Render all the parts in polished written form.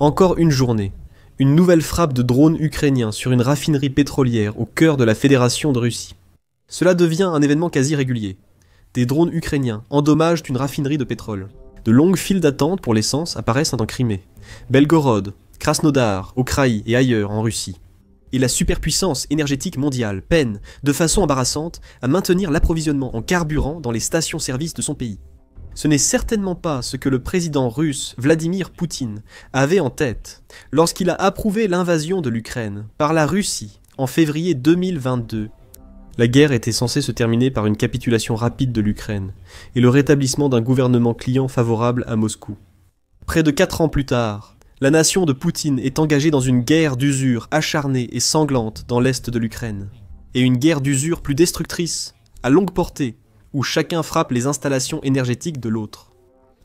Encore une journée. Une nouvelle frappe de drones ukrainiens sur une raffinerie pétrolière au cœur de la Fédération de Russie. Cela devient un événement quasi régulier. Des drones ukrainiens endommagent une raffinerie de pétrole. De longues files d'attente pour l'essence apparaissent en Crimée, Belgorod, Krasnodar, Okraï et ailleurs en Russie. Et la superpuissance énergétique mondiale peine, de façon embarrassante, à maintenir l'approvisionnement en carburant dans les stations-service de son pays. Ce n'est certainement pas ce que le président russe Vladimir Poutine avait en tête lorsqu'il a approuvé l'invasion de l'Ukraine par la Russie en février 2022. La guerre était censée se terminer par une capitulation rapide de l'Ukraine et le rétablissement d'un gouvernement client favorable à Moscou. Près de 4 ans plus tard, la nation de Poutine est engagée dans une guerre d'usure acharnée et sanglante dans l'est de l'Ukraine. Et une guerre d'usure plus destructrice, à longue portée, où chacun frappe les installations énergétiques de l'autre.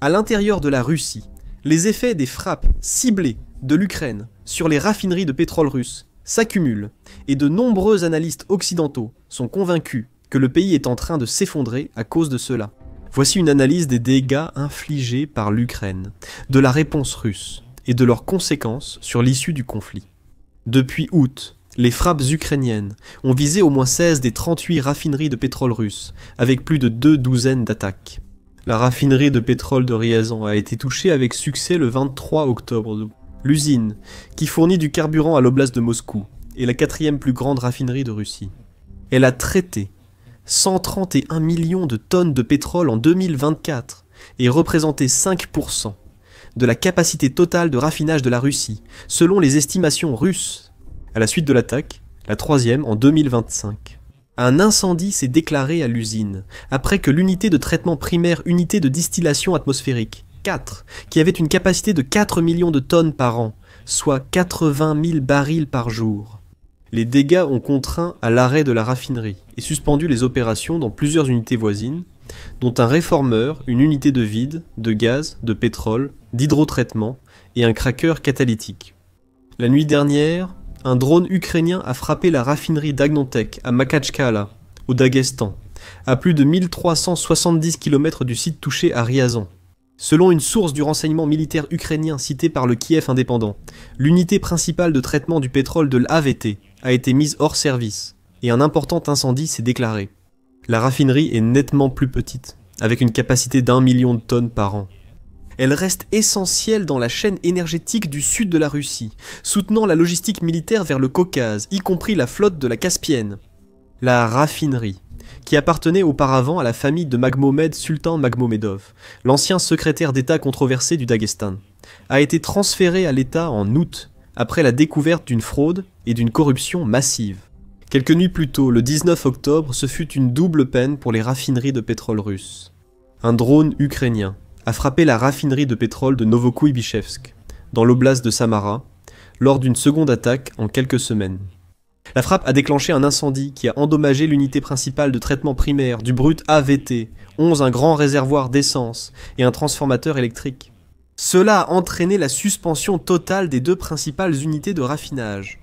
À l'intérieur de la Russie, les effets des frappes ciblées de l'Ukraine sur les raffineries de pétrole russes s'accumulent, et de nombreux analystes occidentaux sont convaincus que le pays est en train de s'effondrer à cause de cela. Voici une analyse des dégâts infligés par l'Ukraine, de la réponse russe, et de leurs conséquences sur l'issue du conflit. Depuis août, les frappes ukrainiennes ont visé au moins 16 des 38 raffineries de pétrole russes, avec plus de 2 douzaines d'attaques. La raffinerie de pétrole de Ryazan a été touchée avec succès le 23 octobre. L'usine, qui fournit du carburant à l'oblast de Moscou, est la 4e plus grande raffinerie de Russie. Elle a traité 131 millions de tonnes de pétrole en 2024 et représenté 5% de la capacité totale de raffinage de la Russie, selon les estimations russes. À la suite de l'attaque, la 3e en 2025. Un incendie s'est déclaré à l'usine, après que l'unité de traitement primaire unité de distillation atmosphérique, 4, qui avait une capacité de 4 millions de tonnes par an, soit 80 000 barils par jour. Les dégâts ont contraint à l'arrêt de la raffinerie et suspendu les opérations dans plusieurs unités voisines, dont un réformeur, une unité de vide, de gaz, de pétrole, d'hydrotraitement et un craqueur catalytique. La nuit dernière, un drone ukrainien a frappé la raffinerie d'Agnotek à Makhachkala, au Daghestan, à plus de 1370 km du site touché à Ryazan. Selon une source du renseignement militaire ukrainien citée par le Kiev indépendant, l'unité principale de traitement du pétrole de l'AVT a été mise hors service et un important incendie s'est déclaré. La raffinerie est nettement plus petite, avec une capacité d'1 million de tonnes par an. Elle reste essentielle dans la chaîne énergétique du sud de la Russie, soutenant la logistique militaire vers le Caucase, y compris la flotte de la Caspienne. La raffinerie, qui appartenait auparavant à la famille de Magomed Sultan Magomedov, l'ancien secrétaire d'État controversé du Daghestan, a été transférée à l'État en août, après la découverte d'une fraude et d'une corruption massive. Quelques nuits plus tôt, le 19 octobre, ce fut une double peine pour les raffineries de pétrole russes. Un drone ukrainien a frappé la raffinerie de pétrole de Novokuybishevsk, dans l'oblast de Samara, lors d'une seconde attaque en quelques semaines. La frappe a déclenché un incendie qui a endommagé l'unité principale de traitement primaire du brut AVT, 11 un grand réservoir d'essence et un transformateur électrique. Cela a entraîné la suspension totale des 2 principales unités de raffinage.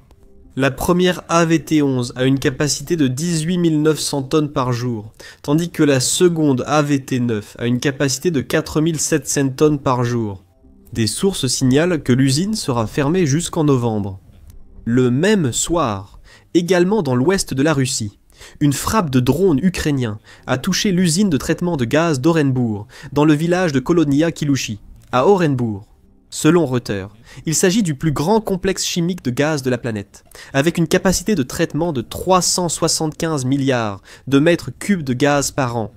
La première AVT-11 a une capacité de 18 900 tonnes par jour, tandis que la seconde AVT-9 a une capacité de 4 700 tonnes par jour. Des sources signalent que l'usine sera fermée jusqu'en novembre. Le même soir, également dans l'ouest de la Russie, une frappe de drone ukrainien a touché l'usine de traitement de gaz d'Orenbourg, dans le village de Kolonia Kilouchi, à Orenbourg. Selon Reuters, il s'agit du plus grand complexe chimique de gaz de la planète, avec une capacité de traitement de 375 milliards de mètres cubes de gaz par an.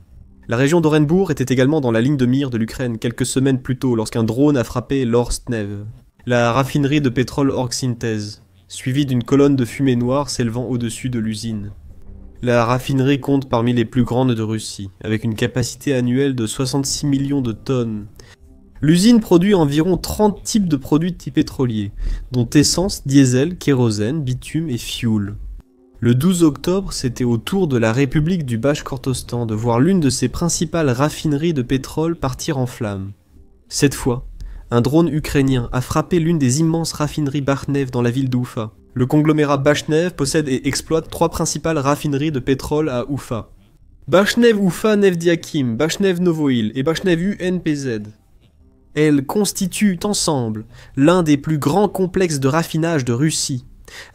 La région d'Orenbourg était également dans la ligne de mire de l'Ukraine quelques semaines plus tôt lorsqu'un drone a frappé l'Orstnev, la raffinerie de pétrole Orgsynthes, suivie d'une colonne de fumée noire s'élevant au-dessus de l'usine. La raffinerie compte parmi les plus grandes de Russie, avec une capacité annuelle de 66 millions de tonnes. L'usine produit environ 30 types de produits pétroliers, dont essence, diesel, kérosène, bitume et fioul. Le 12 octobre, c'était au tour de la République du Bachkortostan de voir l'une de ses principales raffineries de pétrole partir en flammes. Cette fois, un drone ukrainien a frappé l'une des immenses raffineries Bachnev dans la ville d'Oufa. Le conglomérat Bachnev possède et exploite 3 principales raffineries de pétrole à Oufa. Bachnev Oufa Nevdiakim, Bachnev Novoïl et Bachnev UNPZ. Elles constituent ensemble l'un des plus grands complexes de raffinage de Russie,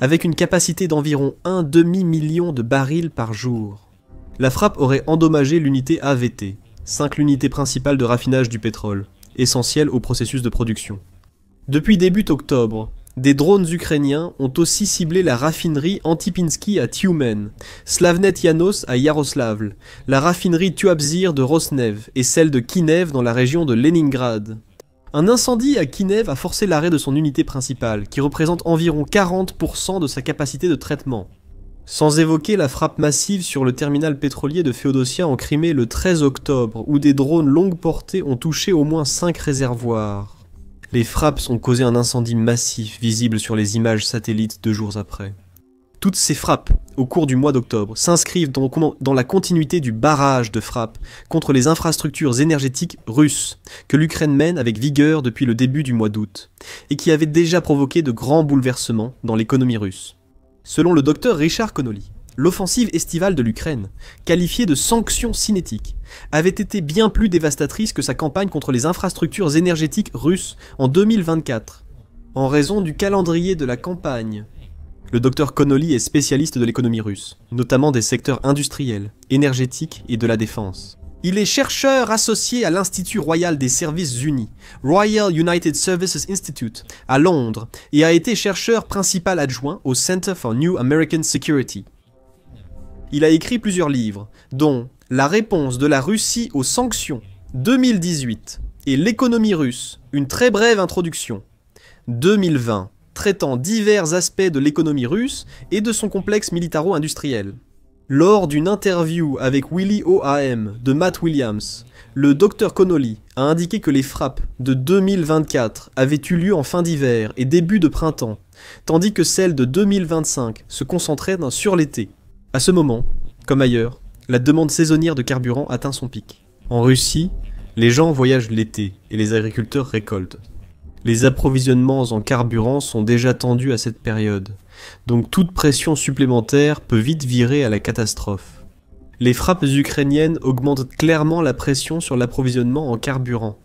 avec une capacité d'environ 1 demi-million de barils par jour. La frappe aurait endommagé l'unité AVT, 5 l'unité principale de raffinage du pétrole, essentielle au processus de production. Depuis début octobre, des drones ukrainiens ont aussi ciblé la raffinerie Antipinsky à Tyumen, Slavnet Yanos à Yaroslavl, la raffinerie Tuapzir de Rosnev et celle de Kinev dans la région de Leningrad. Un incendie à Kinev a forcé l'arrêt de son unité principale, qui représente environ 40% de sa capacité de traitement. Sans évoquer la frappe massive sur le terminal pétrolier de Féodosia en Crimée le 13 octobre, où des drones longue portée ont touché au moins 5 réservoirs. Les frappes ont causé un incendie massif visible sur les images satellites 2 jours après. Toutes ces frappes, au cours du mois d'octobre, s'inscrivent dans la continuité du barrage de frappes contre les infrastructures énergétiques russes que l'Ukraine mène avec vigueur depuis le début du mois d'août, et qui avaient déjà provoqué de grands bouleversements dans l'économie russe. Selon le docteur Richard Connolly, l'offensive estivale de l'Ukraine, qualifiée de sanction cinétique, avait été bien plus dévastatrice que sa campagne contre les infrastructures énergétiques russes en 2024, en raison du calendrier de la campagne. Le docteur Connolly est spécialiste de l'économie russe, notamment des secteurs industriels, énergétiques et de la défense. Il est chercheur associé à l'Institut Royal des Services Unis, Royal United Services Institute, à Londres, et a été chercheur principal adjoint au Center for New American Security. Il a écrit plusieurs livres, dont La réponse de la Russie aux sanctions, 2018, et L'économie russe, une très brève introduction, 2020, traitant divers aspects de l'économie russe et de son complexe militaro-industriel. Lors d'une interview avec Willy OAM de Matt Williams, le Dr Connolly a indiqué que les frappes de 2024 avaient eu lieu en fin d'hiver et début de printemps, tandis que celles de 2025 se concentraient sur l'été. À ce moment, comme ailleurs, la demande saisonnière de carburant atteint son pic. En Russie, les gens voyagent l'été et les agriculteurs récoltent. Les approvisionnements en carburant sont déjà tendus à cette période, donc toute pression supplémentaire peut vite virer à la catastrophe. Les frappes ukrainiennes augmentent clairement la pression sur l'approvisionnement en carburant.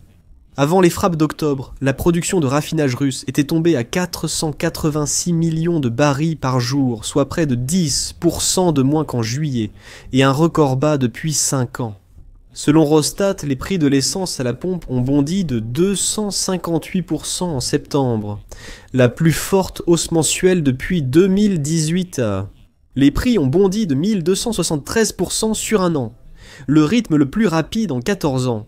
Avant les frappes d'octobre, la production de raffinage russe était tombée à 486 millions de barils par jour, soit près de 10% de moins qu'en juillet, et un record bas depuis 5 ans. Selon Rostat, les prix de l'essence à la pompe ont bondi de 258% en septembre, la plus forte hausse mensuelle depuis 2018. Les prix ont bondi de 1273% sur un an, le rythme le plus rapide en 14 ans.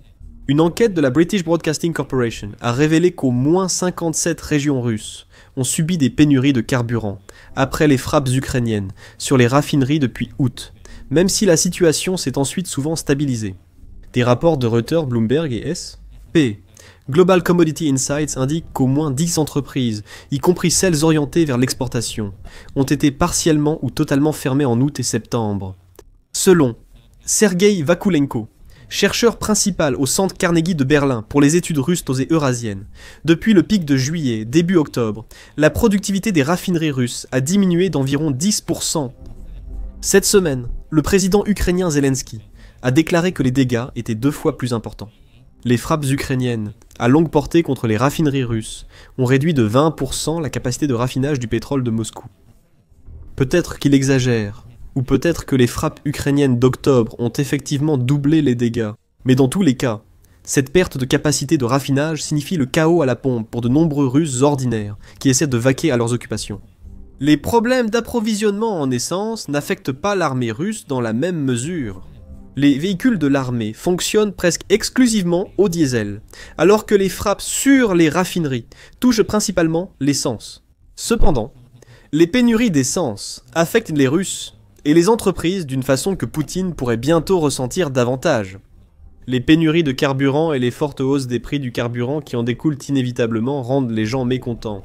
Une enquête de la British Broadcasting Corporation a révélé qu'au moins 57 régions russes ont subi des pénuries de carburant après les frappes ukrainiennes sur les raffineries depuis août, même si la situation s'est ensuite souvent stabilisée. Des rapports de Reuters, Bloomberg et S.P. Global Commodity Insights indiquent qu'au moins 10 entreprises, y compris celles orientées vers l'exportation, ont été partiellement ou totalement fermées en août et septembre. Selon Sergei Vakulenko, chercheur principal au centre Carnegie de Berlin pour les études russes et eurasiennes, depuis le pic de juillet, début octobre, la productivité des raffineries russes a diminué d'environ 10%. Cette semaine, le président ukrainien Zelensky a déclaré que les dégâts étaient 2 fois plus importants. Les frappes ukrainiennes, à longue portée contre les raffineries russes, ont réduit de 20% la capacité de raffinage du pétrole de Moscou. Peut-être qu'il exagère, ou peut-être que les frappes ukrainiennes d'octobre ont effectivement doublé les dégâts, mais dans tous les cas, cette perte de capacité de raffinage signifie le chaos à la pompe pour de nombreux Russes ordinaires qui essaient de vaquer à leurs occupations. Les problèmes d'approvisionnement en essence n'affectent pas l'armée russe dans la même mesure. Les véhicules de l'armée fonctionnent presque exclusivement au diesel, alors que les frappes sur les raffineries touchent principalement l'essence. Cependant, les pénuries d'essence affectent les Russes et les entreprises d'une façon que Poutine pourrait bientôt ressentir davantage. Les pénuries de carburant et les fortes hausses des prix du carburant qui en découlent inévitablement rendent les gens mécontents.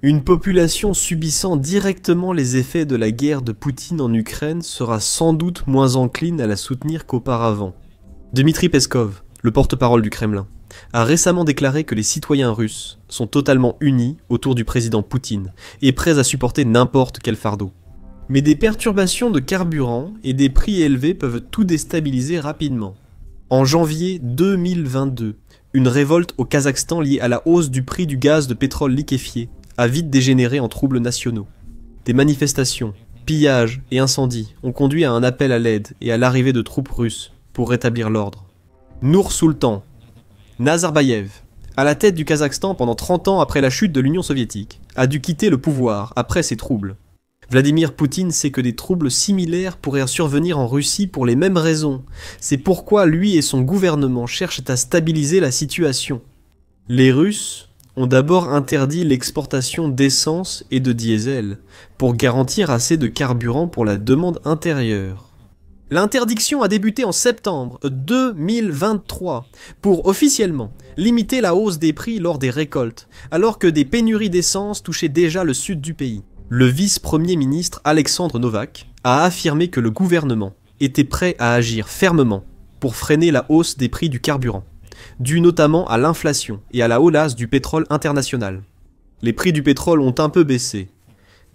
Une population subissant directement les effets de la guerre de Poutine en Ukraine sera sans doute moins encline à la soutenir qu'auparavant. Dmitri Peskov, le porte-parole du Kremlin, a récemment déclaré que les citoyens russes sont totalement unis autour du président Poutine et prêts à supporter n'importe quel fardeau. Mais des perturbations de carburant et des prix élevés peuvent tout déstabiliser rapidement. En janvier 2022, Une révolte au Kazakhstan liée à la hausse du prix du gaz de pétrole liquéfié a vite dégénéré en troubles nationaux. Des manifestations, pillages et incendies ont conduit à un appel à l'aide et à l'arrivée de troupes russes pour rétablir l'ordre. Nour-Sultan, Nazarbayev, à la tête du Kazakhstan pendant 30 ans après la chute de l'Union soviétique, a dû quitter le pouvoir après ces troubles. Vladimir Poutine sait que des troubles similaires pourraient survenir en Russie pour les mêmes raisons. C'est pourquoi lui et son gouvernement cherchent à stabiliser la situation. Les Russes ont d'abord interdit l'exportation d'essence et de diesel pour garantir assez de carburant pour la demande intérieure. L'interdiction a débuté en septembre 2023 pour officiellement limiter la hausse des prix lors des récoltes, alors que des pénuries d'essence touchaient déjà le sud du pays. Le vice-premier ministre Alexandre Novak a affirmé que le gouvernement était prêt à agir fermement pour freiner la hausse des prix du carburant, due notamment à l'inflation et à la hausse du pétrole international. Les prix du pétrole ont un peu baissé,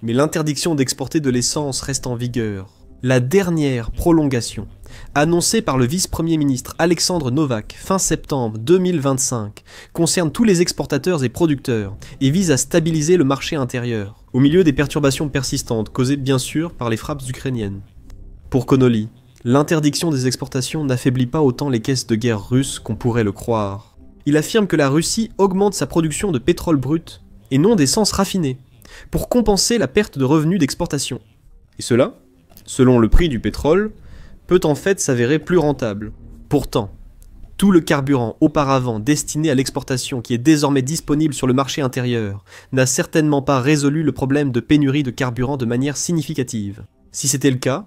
mais l'interdiction d'exporter de l'essence reste en vigueur. La dernière prolongation, annoncée par le vice-premier ministre Alexandre Novak fin septembre 2025, concerne tous les exportateurs et producteurs et vise à stabiliser le marché intérieur, au milieu des perturbations persistantes causées bien sûr par les frappes ukrainiennes. Pour Connolly, l'interdiction des exportations n'affaiblit pas autant les caisses de guerre russes qu'on pourrait le croire. Il affirme que la Russie augmente sa production de pétrole brut et non d'essence raffinée, pour compenser la perte de revenus d'exportation. Et cela, selon le prix du pétrole, peut en fait s'avérer plus rentable. Pourtant, tout le carburant auparavant destiné à l'exportation qui est désormais disponible sur le marché intérieur n'a certainement pas résolu le problème de pénurie de carburant de manière significative. Si c'était le cas,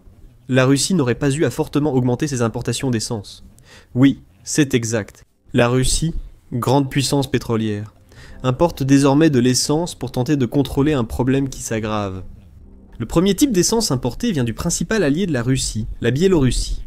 la Russie n'aurait pas eu à fortement augmenter ses importations d'essence. Oui, c'est exact. La Russie, grande puissance pétrolière, importe désormais de l'essence pour tenter de contrôler un problème qui s'aggrave. Le premier type d'essence importée vient du principal allié de la Russie, la Biélorussie.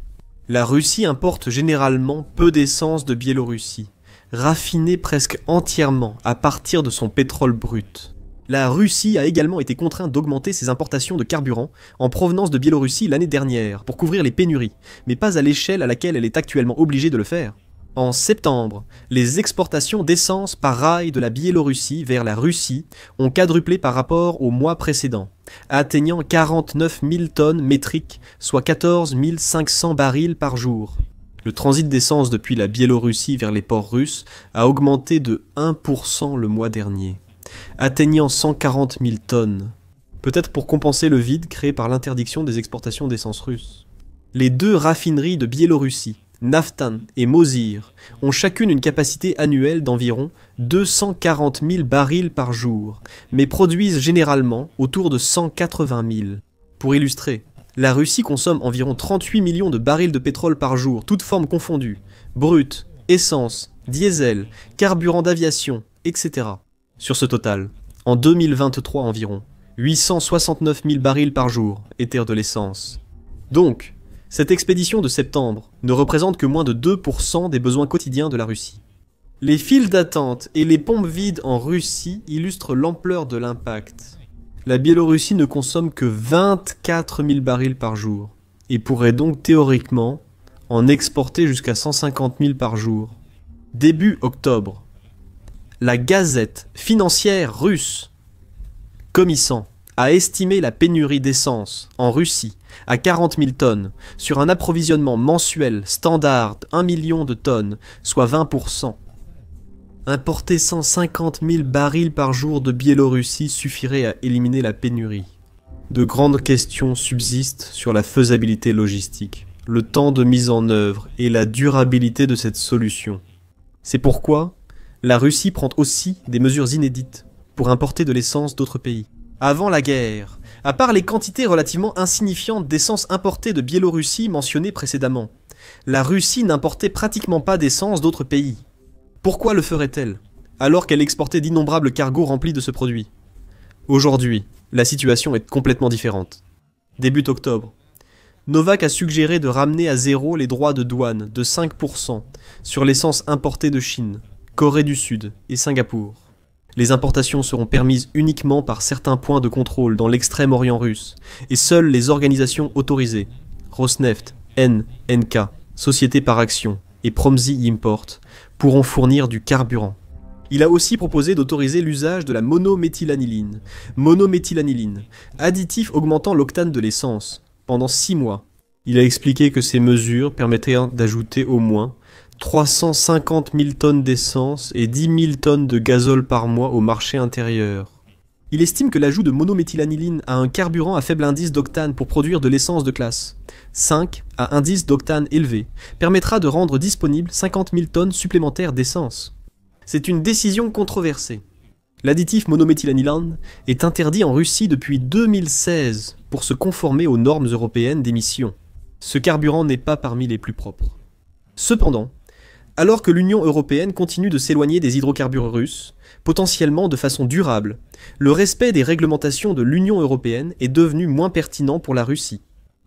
La Russie importe généralement peu d'essence de Biélorussie, raffinée presque entièrement à partir de son pétrole brut. La Russie a également été contrainte d'augmenter ses importations de carburant en provenance de Biélorussie l'année dernière pour couvrir les pénuries, mais pas à l'échelle à laquelle elle est actuellement obligée de le faire. En septembre, les exportations d'essence par rail de la Biélorussie vers la Russie ont quadruplé par rapport au mois précédent, atteignant 49 000 tonnes métriques, soit 14 500 barils par jour. Le transit d'essence depuis la Biélorussie vers les ports russes a augmenté de 1% le mois dernier, atteignant 140 000 tonnes, peut-être pour compenser le vide créé par l'interdiction des exportations d'essence russe. Les deux raffineries de Biélorussie, Naftan et Mosir, ont chacune une capacité annuelle d'environ 240 000 barils par jour, mais produisent généralement autour de 180 000. Pour illustrer, la Russie consomme environ 38 millions de barils de pétrole par jour, toutes formes confondues, brut, essence, diesel, carburant d'aviation, etc. Sur ce total, en 2023 environ, 869 000 barils par jour étaient de l'essence. Donc, cette expédition de septembre ne représente que moins de 2% des besoins quotidiens de la Russie. Les files d'attente et les pompes vides en Russie illustrent l'ampleur de l'impact. La Biélorussie ne consomme que 24 000 barils par jour, et pourrait donc théoriquement en exporter jusqu'à 150 000 par jour. Début octobre, la Gazette financière russe, Komissant, a estimé la pénurie d'essence en Russie à 40 000 tonnes sur un approvisionnement mensuel standard d'1 million de tonnes, soit 20%. Importer 150 000 barils par jour de Biélorussie suffirait à éliminer la pénurie. De grandes questions subsistent sur la faisabilité logistique, le temps de mise en œuvre et la durabilité de cette solution. C'est pourquoi la Russie prend aussi des mesures inédites pour importer de l'essence d'autres pays. Avant la guerre, à part les quantités relativement insignifiantes d'essence importée de Biélorussie mentionnées précédemment, la Russie n'importait pratiquement pas d'essence d'autres pays. Pourquoi le ferait-elle, alors qu'elle exportait d'innombrables cargos remplis de ce produit? Aujourd'hui, la situation est complètement différente. Début octobre, Novak a suggéré de ramener à zéro les droits de douane de 5% sur l'essence importée de Chine, Corée du Sud et Singapour. Les importations seront permises uniquement par certains points de contrôle dans l'extrême-orient russe, et seules les organisations autorisées, Rosneft, NK, Société par Action, et Promzy Import pourront fournir du carburant. Il a aussi proposé d'autoriser l'usage de la monométhylaniline, additif augmentant l'octane de l'essence, pendant 6 mois. Il a expliqué que ces mesures permettraient d'ajouter au moins 350 000 tonnes d'essence et 10 000 tonnes de gazole par mois au marché intérieur. Il estime que l'ajout de monométhylaniline à un carburant à faible indice d'octane pour produire de l'essence de classe 5 à indice d'octane élevé permettra de rendre disponible 50 000 tonnes supplémentaires d'essence. C'est une décision controversée. L'additif monométhylaniline est interdit en Russie depuis 2016 pour se conformer aux normes européennes d'émission. Ce carburant n'est pas parmi les plus propres. Cependant, alors que l'Union européenne continue de s'éloigner des hydrocarbures russes, potentiellement de façon durable, le respect des réglementations de l'Union européenne est devenu moins pertinent pour la Russie.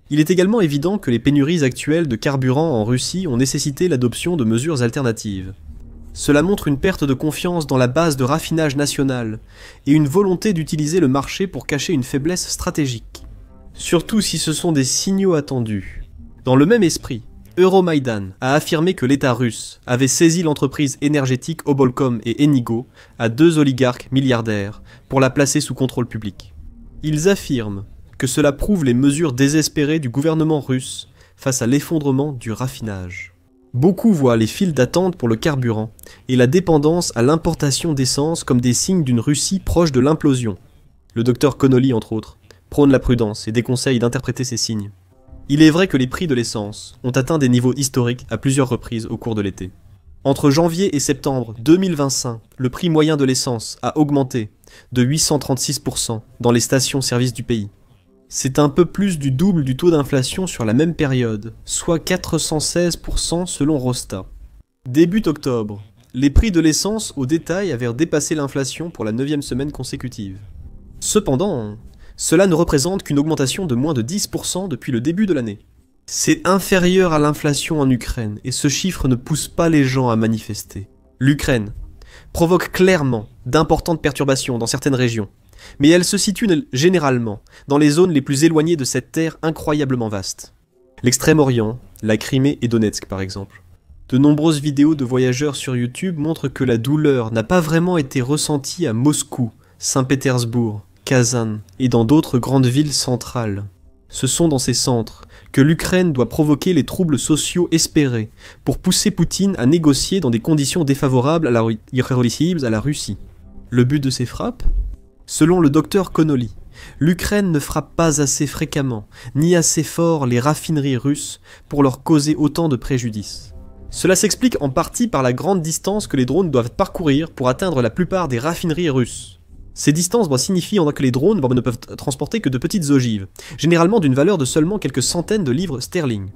Il est également évident que les pénuries actuelles de carburant en Russie ont nécessité l'adoption de mesures alternatives. Cela montre une perte de confiance dans la base de raffinage nationale et une volonté d'utiliser le marché pour cacher une faiblesse stratégique. Surtout si ce sont des signaux attendus. Dans le même esprit, Euromaidan a affirmé que l'État russe avait saisi l'entreprise énergétique Obolkom et Enigo à 2 oligarques milliardaires pour la placer sous contrôle public. Ils affirment que cela prouve les mesures désespérées du gouvernement russe face à l'effondrement du raffinage. Beaucoup voient les files d'attente pour le carburant et la dépendance à l'importation d'essence comme des signes d'une Russie proche de l'implosion. Le docteur Connolly, entre autres, prône la prudence et déconseille d'interpréter ces signes. Il est vrai que les prix de l'essence ont atteint des niveaux historiques à plusieurs reprises au cours de l'été. Entre janvier et septembre 2025, le prix moyen de l'essence a augmenté de 836% dans les stations-service du pays. C'est un peu plus du double du taux d'inflation sur la même période, soit 416% selon Rosta. Début octobre, les prix de l'essence au détail avaient dépassé l'inflation pour la 9e semaine consécutive. Cependant, cela ne représente qu'une augmentation de moins de 10% depuis le début de l'année. C'est inférieur à l'inflation en Ukraine et ce chiffre ne pousse pas les gens à manifester. L'Ukraine provoque clairement d'importantes perturbations dans certaines régions, mais elle se situe généralement dans les zones les plus éloignées de cette terre incroyablement vaste. L'Extrême-Orient, la Crimée et Donetsk par exemple. De nombreuses vidéos de voyageurs sur YouTube montrent que la douleur n'a pas vraiment été ressentie à Moscou, Saint-Pétersbourg, Kazan et dans d'autres grandes villes centrales. Ce sont dans ces centres que l'Ukraine doit provoquer les troubles sociaux espérés pour pousser Poutine à négocier dans des conditions défavorables à la Russie. Le but de ces frappes ? Selon le docteur Connolly, l'Ukraine ne frappe pas assez fréquemment, ni assez fort les raffineries russes pour leur causer autant de préjudice. Cela s'explique en partie par la grande distance que les drones doivent parcourir pour atteindre la plupart des raffineries russes. Ces distances signifient que les drones ne peuvent transporter que de petites ogives, généralement d'une valeur de seulement quelques centaines de livres sterling.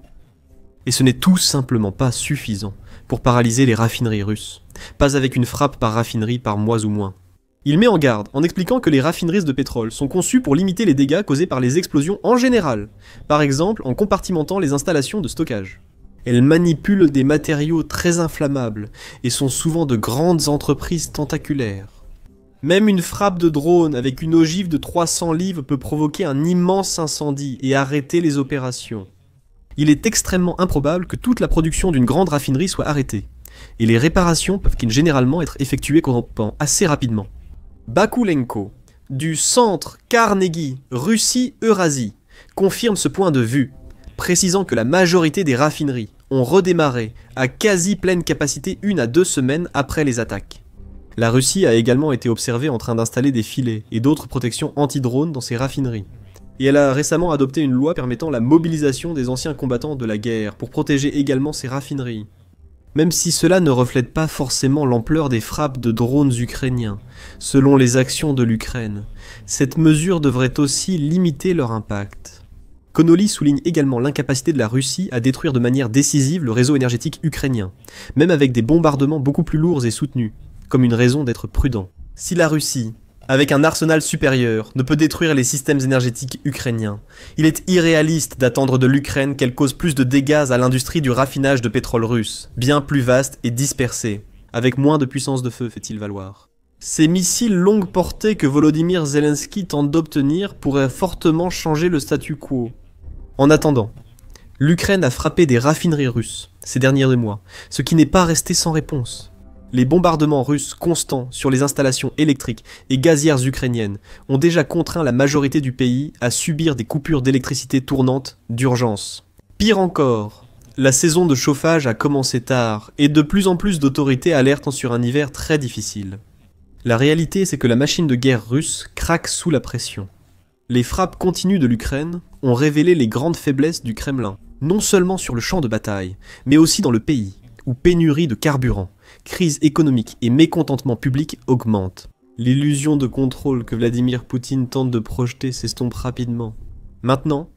Et ce n'est tout simplement pas suffisant pour paralyser les raffineries russes, pas avec une frappe par raffinerie par mois ou moins. Il met en garde en expliquant que les raffineries de pétrole sont conçues pour limiter les dégâts causés par les explosions en général, par exemple en compartimentant les installations de stockage. Elles manipulent des matériaux très inflammables et sont souvent de grandes entreprises tentaculaires. Même une frappe de drone avec une ogive de 300 livres peut provoquer un immense incendie et arrêter les opérations. Il est extrêmement improbable que toute la production d'une grande raffinerie soit arrêtée, et les réparations peuvent généralement être effectuées assez rapidement. Bakulenko, du centre Carnegie Russie-Eurasie, confirme ce point de vue, précisant que la majorité des raffineries ont redémarré à quasi pleine capacité 1 à 2 semaines après les attaques. La Russie a également été observée en train d'installer des filets et d'autres protections anti-drones dans ses raffineries. Et elle a récemment adopté une loi permettant la mobilisation des anciens combattants de la guerre pour protéger également ses raffineries. Même si cela ne reflète pas forcément l'ampleur des frappes de drones ukrainiens, selon les actions de l'Ukraine, cette mesure devrait aussi limiter leur impact. Connolly souligne également l'incapacité de la Russie à détruire de manière décisive le réseau énergétique ukrainien, même avec des bombardements beaucoup plus lourds et soutenus, comme une raison d'être prudent. Si la Russie, avec un arsenal supérieur, ne peut détruire les systèmes énergétiques ukrainiens, il est irréaliste d'attendre de l'Ukraine qu'elle cause plus de dégâts à l'industrie du raffinage de pétrole russe, bien plus vaste et dispersée, avec moins de puissance de feu, fait-il valoir. Ces missiles longue portée que Volodymyr Zelensky tente d'obtenir pourraient fortement changer le statu quo. En attendant, L'Ukraine a frappé des raffineries russes ces derniers mois, ce qui n'est pas resté sans réponse. Les bombardements russes constants sur les installations électriques et gazières ukrainiennes ont déjà contraint la majorité du pays à subir des coupures d'électricité tournantes d'urgence. Pire encore, la saison de chauffage a commencé tard et de plus en plus d'autorités alertent sur un hiver très difficile. La réalité, c'est que la machine de guerre russe craque sous la pression. Les frappes continues de l'Ukraine ont révélé les grandes faiblesses du Kremlin, non seulement sur le champ de bataille, mais aussi dans le pays, où pénurie de carburant, crise économique et mécontentement public augmentent. L'illusion de contrôle que Vladimir Poutine tente de projeter s'estompe rapidement. Maintenant,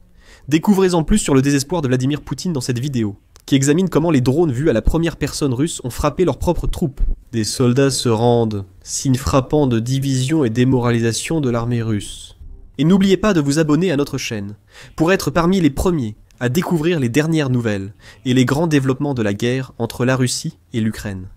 découvrez-en plus sur le désespoir de Vladimir Poutine dans cette vidéo, qui examine comment les drones vus à la première personne russe ont frappé leurs propres troupes. Des soldats se rendent, signe frappant de division et démoralisation de l'armée russe. Et n'oubliez pas de vous abonner à notre chaîne, pour être parmi les premiers à découvrir les dernières nouvelles et les grands développements de la guerre entre la Russie et l'Ukraine.